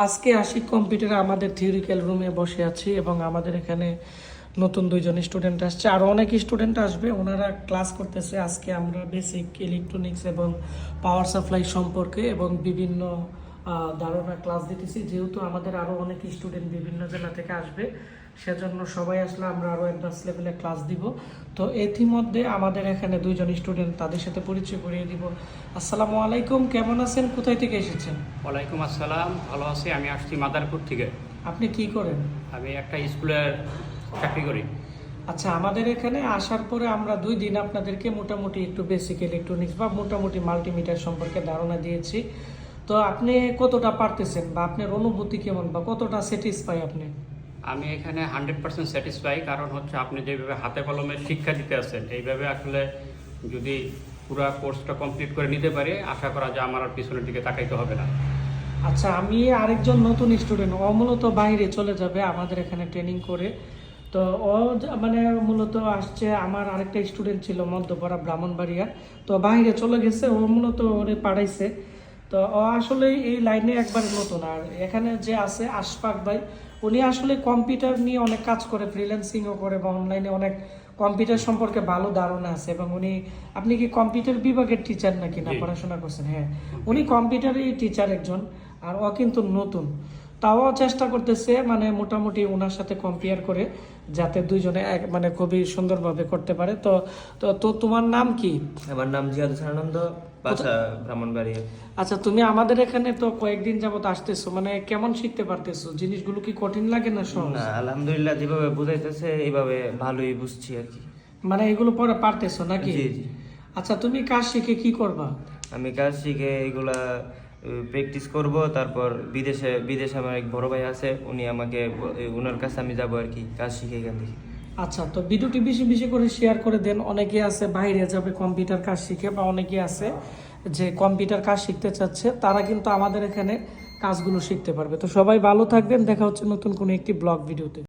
আজকে আসি কম্পিউটারে আমাদের থিওরিক্যাল রুমে বসে আছি এবং আমাদের এখানে নতুন দুইজন স্টুডেন্ট আসছে, আরও অনেক স্টুডেন্ট আসবে। ওনারা ক্লাস করতেছে। আজকে আমরা বেসিক ইলেকট্রনিক্স এবং পাওয়ার সাপ্লাই সম্পর্কে এবং বিভিন্ন ধারণা ক্লাস দিতেছি। যেহেতু আমাদের আরও অনেক স্টুডেন্ট বিভিন্ন জেলা থেকে আসবে, সেজন্য সবাই আসলে আমরা আরও অ্যাডভান্স লেভেলে ক্লাস দিব। তো ইতিমধ্যে আমাদের এখানে দুইজন স্টুডেন্ট, তাদের সাথে পরিচয় করিয়ে দিব। আসসালামু আলাইকুম, কেমন আছেন? কোথায় থেকে এসেছেন? ওয়ালাইকুম আসসালাম, ভালো আছি। আমি আসছি মাদারপুর থেকে। আপনি কি করেন? আমি একটা স্কুলের চাকরি করি। আচ্ছা, আমাদের এখানে আসার পরে আমরা 2 দিন আপনাদেরকে মোটামুটি একটু বেসিক ইলেকট্রনিক্স বা মোটামুটি মাল্টিমিটার সম্পর্কে ধারণা দিয়েছি। তো আপনি কতটা পারতেছেন বা আপনার অনুভূতি কেমন বা কতটা স্যাটিসফাই আপনি? আমি এখানে 100% স্যাটিসফাই, কারণ হচ্ছে আপনি যেভাবে হাতে কলমে শিক্ষা দিতে আছেন, এইভাবে আসলে যদি পুরো কোর্সটা কমপ্লিট করে নিতে পারি, আশা করা যায় আমার আর পিছনের দিকে তাকাইতে হবে না। আচ্ছা, আমি আরেকজন নতুন স্টুডেন্ট, ও মূলত বাইরে চলে যাবে আমাদের এখানে ট্রেনিং করে। তো ও মানে মূলত আসছে। আমার আরেকটা স্টুডেন্ট ছিল মধ্যপাড়া ব্রাহ্মণবাড়িয়া, তো বাইরে চলে গেছে। ও মূলত ওরে পাঠাইছে। তো ও আসলে এই লাইনে একবারে নতুন। আর এখানে যে আছে আশফাক ভাই, উনি আসলে কম্পিউটার নিয়ে অনেক কাজ করে, ফ্রিল্যান্সিংও করে বা অনলাইনে অনেক কম্পিউটার সম্পর্কে ভালো ধারণা আছে। এবং উনি, আপনি কি কম্পিউটার বিভাগের টিচার নাকি না পড়াশোনা করছেন? হ্যাঁ, উনি কম্পিউটারই টিচার একজন। আর ও কিন্তু নতুন, তাও চেষ্টা করতেছে মানে মোটামুটি ওনার সাথে কম্পেয়ার করে, যাতে দুইজনে এক মানে খুবই সুন্দরভাবে করতে পারে। তো তো তো তোমার নাম কি? আমার নাম জিয়াদ হোসেন আনন্দ, বাসা ব্রাহ্মণবাড়িয়া। আচ্ছা, তুমি আমাদের এখানে তো কয়েকদিন যাবত আসতেছো, মানে কেমন শিখতে পারতেছো? জিনিসগুলো কি কঠিন লাগে না সহজ? না, আলহামদুলিল্লাহ, যেভাবে বুঝাইতেছে এইভাবে ভালোই বুঝছি আর কি। মানে এগুলো পরে পারতেছো নাকি? জি জি। আচ্ছা, তুমি কাজ শিখে কি করবা? আমি কাজ শিখে এগুলা প্র্যাকটিস করব, তারপর বিদেশে বিদেশে আমার এক বড় ভাই আছে, উনি আমাকে ওনার কাছে আমি যাবো আর কি, কাজ শিখে এখান থেকে। আচ্ছা, তো ভিডিওটি বেশি বেশি করে শেয়ার করে দেন। অনেকে আছে বাইরে যাবে কম্পিউটার কাজ শিখে, বা অনেকে আছে যে কম্পিউটার কাজ শিখতে চাচ্ছে, তারা কিন্তু আমাদের এখানে কাজগুলো শিখতে পারবে। তো সবাই ভালো থাকবেন, দেখা হচ্ছে নতুন কোনো একটি ব্লগ ভিডিওতে।